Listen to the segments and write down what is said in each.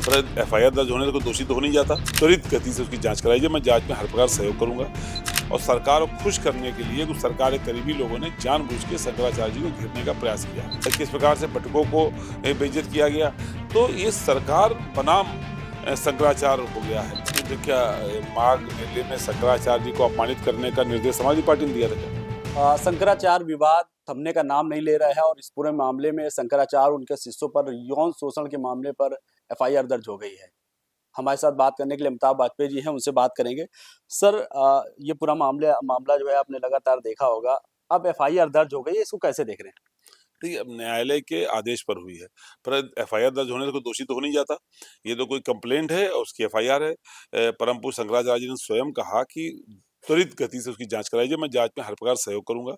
पर एफआईआर दर्ज होने से कोई दोषी तो हो नहीं जाता। त्वरित गति से उसकी जांच कराई जाए। मैं जांच में हर प्रकार सहयोग करूंगा और सरकार को खुश करने के लिए कुछ सरकार के करीबी लोगों ने जानबूझ के शंकराचार्य जी को घेरने का प्रयास किया। किस प्रकार से बटुकों को बेइज्जत किया गया, तो ये सरकार बनाम शंकराचार्य हो गया है। तो क्या माघ मेले में शंकराचार्य जी को अपमानित करने का निर्देश समाजवादी पार्टी ने दिया था क्या? शंकराचार्य विवाद थमने का नाम नहीं ले रहा है और इस पूरे मामले में शंकराचार्य और उनके शिष्यों पर यौन शोषण के मामले पर एफआईआर दर्ज हो गई है। हमारे साथ बात करने के लिए अमिताभ बाजपेयी जी हैं, उनसे बात करेंगे। सर, ये पूरा मामला जो है आपने लगातार देखा होगा। अब एफआईआर दर्ज हो गई है, इसको कैसे देख रहे हैं? देखिए, अब न्यायालय के आदेश पर हुई है, पर एफआईआर दर्ज होने से कोई दोषी तो हो नहीं जाता। ये तो कोई कंप्लेंट है और उसकी एफआईआर है। परम पूज्य शंकराचार्य जी ने स्वयं कहा कि त्वरित गति से उसकी जांच कराई जाए। मैं जांच में हर प्रकार सहयोग करूंगा।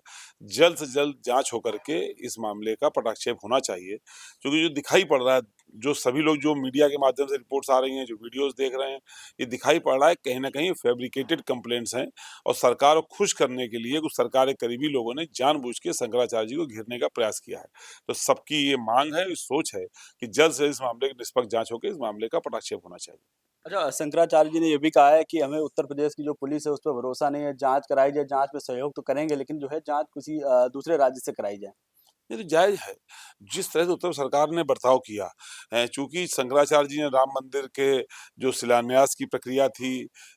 जल्द से जल्द जांच होकर के इस मामले का पटाक्षेप होना चाहिए, क्योंकि जो दिखाई पड़ रहा है, जो सभी लोग जो मीडिया के माध्यम से रिपोर्ट्स आ रही हैं, जो वीडियोस देख रहे हैं, ये दिखाई पड़ रहा है कहीं न कहीं फैब्रिकेटेड कंप्लेंट्स हैं और सरकार को खुश करने के लिए कुछ सरकार के करीबी लोगों ने जानबूझ के शंकराचार्य जी को घेरने का प्रयास किया है। तो सबकी ये मांग है, ये सोच है कि जल्द से इस मामले की निष्पक्ष जांच होकर इस मामले का पटाक्षेप होना चाहिए। अच्छा, शंकराचार्य जी ने ये भी कहा है कि हमें उत्तर प्रदेश की जो पुलिस है उस पर भरोसा नहीं है, जांच कराई जाए, जांच में सहयोग तो करेंगे लेकिन जो है जांच किसी दूसरे राज्य से कराई जाए। ये तो जायज़ है। जिस तरह से उत्तर सरकार ने बर्ताव किया, चूँकि शंकराचार्य जी ने राम मंदिर के जो शिलान्यास की प्रक्रिया थी,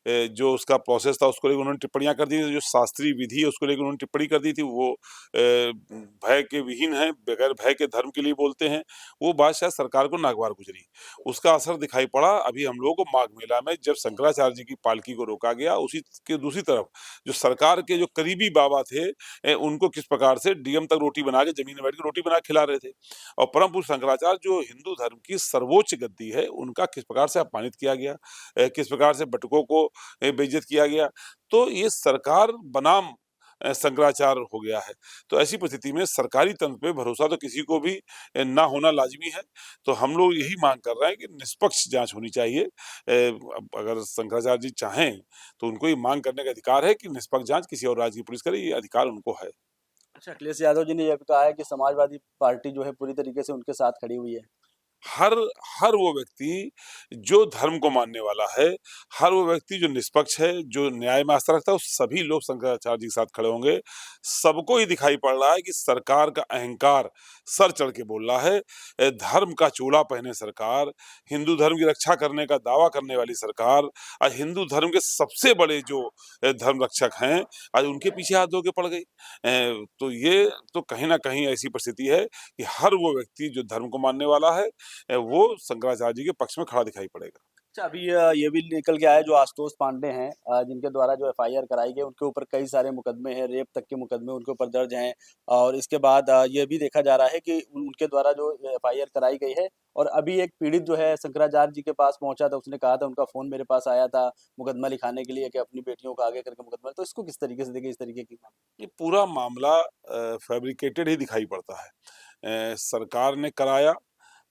जो उसका प्रोसेस था, उसको लेकर उन्होंने टिप्पणियाँ कर दी थी, जो शास्त्रीय विधि है उसको लेकर उन्होंने टिप्पणी कर दी थी, वो भय के विहीन है, बगैर भय के धर्म के लिए बोलते हैं। वो बात शायद सरकार को नागवार गुज़री। उसका असर दिखाई पड़ा अभी हम लोगों को माघ मेला में, जब शंकराचार्य जी की पालकी को रोका गया, उसी के दूसरी तरफ जो सरकार के जो करीबी बाबा थे, उनको किस प्रकार से डीएम तक रोटी बना के, जमीन में बैठ के रोटी बना के खिला रहे थे। और परम पूज्य शंकराचार्य जो हिंदू धर्म की सर्वोच्च गद्दी है, उनका किस प्रकार से अपमानित किया गया, किस प्रकार से बटुकों को बेइज्जत किया गया। तो ये सरकार बनाम शंकराचार्य हो गया है। तो ऐसी परिस्थिति में सरकारी तंत्र पे भरोसा तो किसी को भी ना होना लाज़मी है। तो हम लोग यही माँग कर रहे हैं कि निष्पक्ष जाँच होनी चाहिए। अब अगर शंकराचार्य जी चाहें, तो उनको ये माँग करने का अधिकार है कि निष्पक्ष जाँच किसी और राज्य की पुलिस करे, ये अधिकार उनको है। अच्छा, अखिलेश यादव जी ने यह भी कहा है कि समाजवादी पार्टी जो है पूरी तरीके से उनके साथ खड़ी हुई है। हर हर वो व्यक्ति जो धर्म को मानने वाला है, हर वो व्यक्ति जो निष्पक्ष है, जो न्याय में आस्था रखता है, वो सभी लोग शंकराचार्य जी के साथ खड़े होंगे। सबको ये दिखाई पड़ रहा है कि सरकार का अहंकार सर चढ़ के बोल रहा है। धर्म का चोला पहने सरकार, हिंदू धर्म की रक्षा करने का दावा करने वाली सरकार, आज हिंदू धर्म के सबसे बड़े जो धर्म रक्षक हैं, आज उनके पीछे हाथ धो के पड़ गई। तो ये तो कहीं न कहीं ऐसी परिस्थिति है कि हर वो व्यक्ति जो धर्म को मानने वाला है, वो शंकराचार्य जी के पक्ष में खड़ा दिखाई पड़ेगा। अच्छा, अभी ये भी निकल के आया है जो आशुतोष पांडे हैं, जिनके द्वारा जो एफआईआर कराई गई उनके ऊपर कई सारे मुकदमे हैं, रेप तक के मुकदमे उनके ऊपर दर्ज हैं। और इसके बाद ये भी देखा जा रहा है कि उनके द्वारा जो एफआईआर कराई गई है और अभी एक पीड़ित जो है शंकराचार्य जी के पास पहुंचा था, उसने कहा था उनका फोन मेरे पास आया था मुकदमा लिखाने के लिए कि अपनी बेटियों को आगे करके मुकदमा, तो इसको किस तरीके से देखें, इस तरीके की? ये पूरा मामला फैब्रिकेटेड ही दिखाई पड़ता है। सरकार ने कराया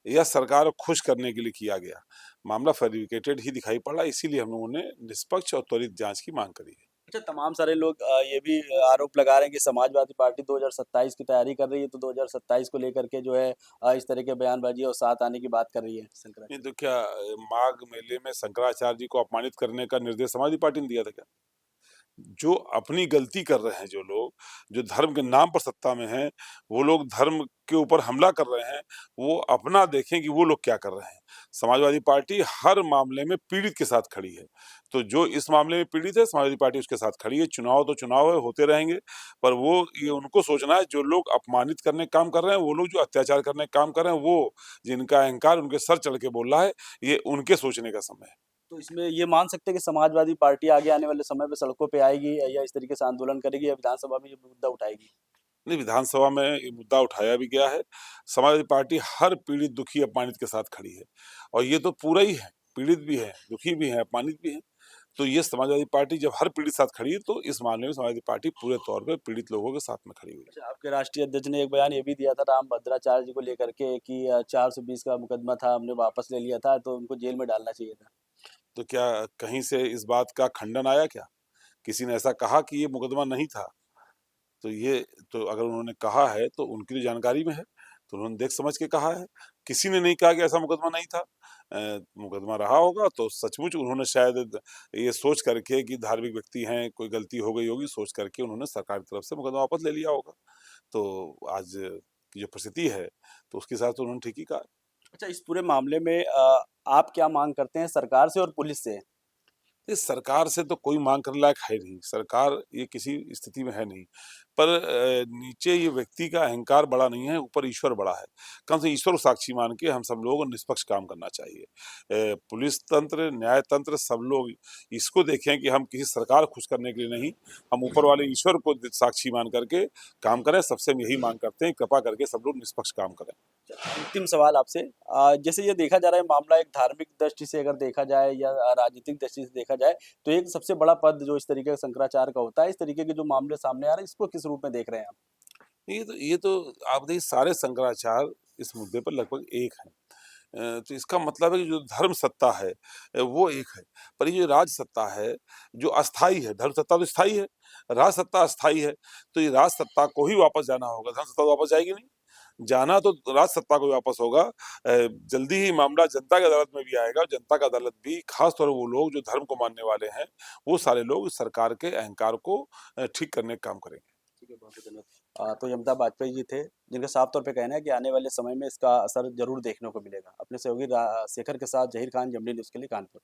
या सरकार को खुश करने के लिए किया गया। मामला फैब्रिकेटेड ही दिखाई पड़ रहा है, इसीलिए हम लोगों ने निष्पक्ष और त्वरित जाँच की माँग करी है। अच्छा, तमाम सारे लोग ये भी आरोप लगा रहे हैं कि समाजवादी पार्टी 2027 की तैयारी कर रही है, तो 2027 को लेकर के जो है इस तरह के बयानबाजी और साथ आने की बात कर रही है नहीं शंकराचार्य। तो क्या माघ मेले में शंकराचार्य जी को अपमानित करने का निर्देश समाजवादी पार्टी ने दिया था क्या? जो अपनी गलती कर रहे हैं जो लोग, जो धर्म के नाम पर सत्ता में हैं, वो लोग धर्म के ऊपर हमला कर रहे हैं, वो अपना देखें कि वो लोग क्या कर रहे हैं। समाजवादी पार्टी हर मामले में पीड़ित के साथ खड़ी है। तो जो इस मामले में पीड़ित है, समाजवादी पार्टी उसके साथ खड़ी है। चुनाव तो चुनाव है, होते रहेंगे, पर वो ये उनको सोचना है, जो लोग अपमानित करने का काम कर रहे हैं, वो लोग जो अत्याचार करने का काम कर रहे हैं, वो जिनका अहंकार उनके सर चढ़ के बोल रहा है, ये उनके सोचने का समय है। तो इसमें ये मान सकते हैं कि समाजवादी पार्टी आगे आने वाले समय पे सड़कों पे आएगी या इस तरीके से आंदोलन करेगी या विधानसभा में ये मुद्दा उठाएगी? नहीं, विधानसभा में ये मुद्दा उठाया भी गया है। समाजवादी पार्टी हर पीड़ित, दुखी, अपमानित के साथ खड़ी है और ये तो पूरा ही है, पीड़ित भी है, दुखी भी है, अपमानित भी है। तो ये समाजवादी पार्टी जब हर पीड़ित के साथ खड़ी है, तो इस मामले में समाजवादी पार्टी पूरे तौर पे पीड़ित लोगों के साथ में खड़ी हुई है। अच्छा, आपके राष्ट्रीय अध्यक्ष ने एक बयान ये भी दिया था राम भद्राचार्य जी को लेकर के कि 420 का मुकदमा था, हमने वापस ले लिया था, तो उनको जेल में डालना चाहिए था। तो क्या कहीं से इस बात का खंडन आया क्या? किसी ने ऐसा कहा कि ये मुकदमा नहीं था? तो ये तो अगर उन्होंने कहा है, तो उनकी तो जानकारी में है, तो उन्होंने देख समझ के कहा है। किसी ने नहीं कहा कि ऐसा मुकदमा नहीं था। मुकदमा रहा होगा तो सचमुच उन्होंने शायद ये सोच करके कि धार्मिक व्यक्ति हैं, कोई गलती हो गई होगी, सोच करके उन्होंने सरकार की तरफ से मुकदमा वापस ले लिया होगा। तो आज की जो परिस्थिति है, तो उसके हिसाब से उन्होंने ठीक ही कहा। अच्छा, इस पूरे मामले में आप क्या मांग करते हैं सरकार से और पुलिस से? इस सरकार से तो कोई माँग करने लायक है नहीं, सरकार ये किसी स्थिति में है नहीं। पर नीचे ये व्यक्ति का अहंकार बड़ा नहीं है, ऊपर ईश्वर बड़ा है। कम से ईश्वर को साक्षी मान के हम सब लोगों को निष्पक्ष काम करना चाहिए। पुलिस तंत्र, न्याय तंत्र सब लोग इसको देखें कि हम किसी सरकार को खुश करने के लिए नहीं, हम ऊपर वाले ईश्वर को साक्षी मान करके काम करें। सबसे हम यही माँग करते हैं, कृपा करके सब लोग निष्पक्ष काम करें। अंतिम सवाल आपसे, जैसे ये देखा जा रहा है मामला एक धार्मिक दृष्टि से अगर देखा जाए या राजनीतिक दृष्टि से देखा जाए, तो एक सबसे बड़ा पद जो इस तरीके का शंकराचार्य का होता है, इस तरीके के जो मामले सामने आ रहे हैं, इसको किस रूप में देख रहे हैं आप? ये तो आप देखिए सारे शंकराचार्य इस मुद्दे पर लगभग एक हैं। तो इसका मतलब है कि जो धर्म सत्ता है वो एक है, पर ये जो राज सत्ता है जो अस्थाई है, धर्म सत्ता तो स्थायी है, राज सत्ता अस्थाई है, तो ये राज सत्ता को ही वापस जाना होगा, धर्म सत्ता तो वापस जाएगी नहीं। जाना तो राज सत्ता को ही वापस होगा। जल्दी ही मामला जनता की अदालत में भी आएगा और जनता की अदालत भी खास तौर पर वो लोग जो धर्म को मानने वाले हैं, वो सारे लोग सरकार के अहंकार को ठीक करने का काम करेंगे। ठीक है, बहुत-बहुत धन्यवाद। तो अमिताभ बाजपेयी जी थे, जिनका साफ तौर पे कहना है कि आने वाले समय में इसका असर ज़रूर देखने को मिलेगा। अपने सहयोगी शेखर के साथ ज़हीर खान, जमनी न्यूज़ के लिए कानपुर।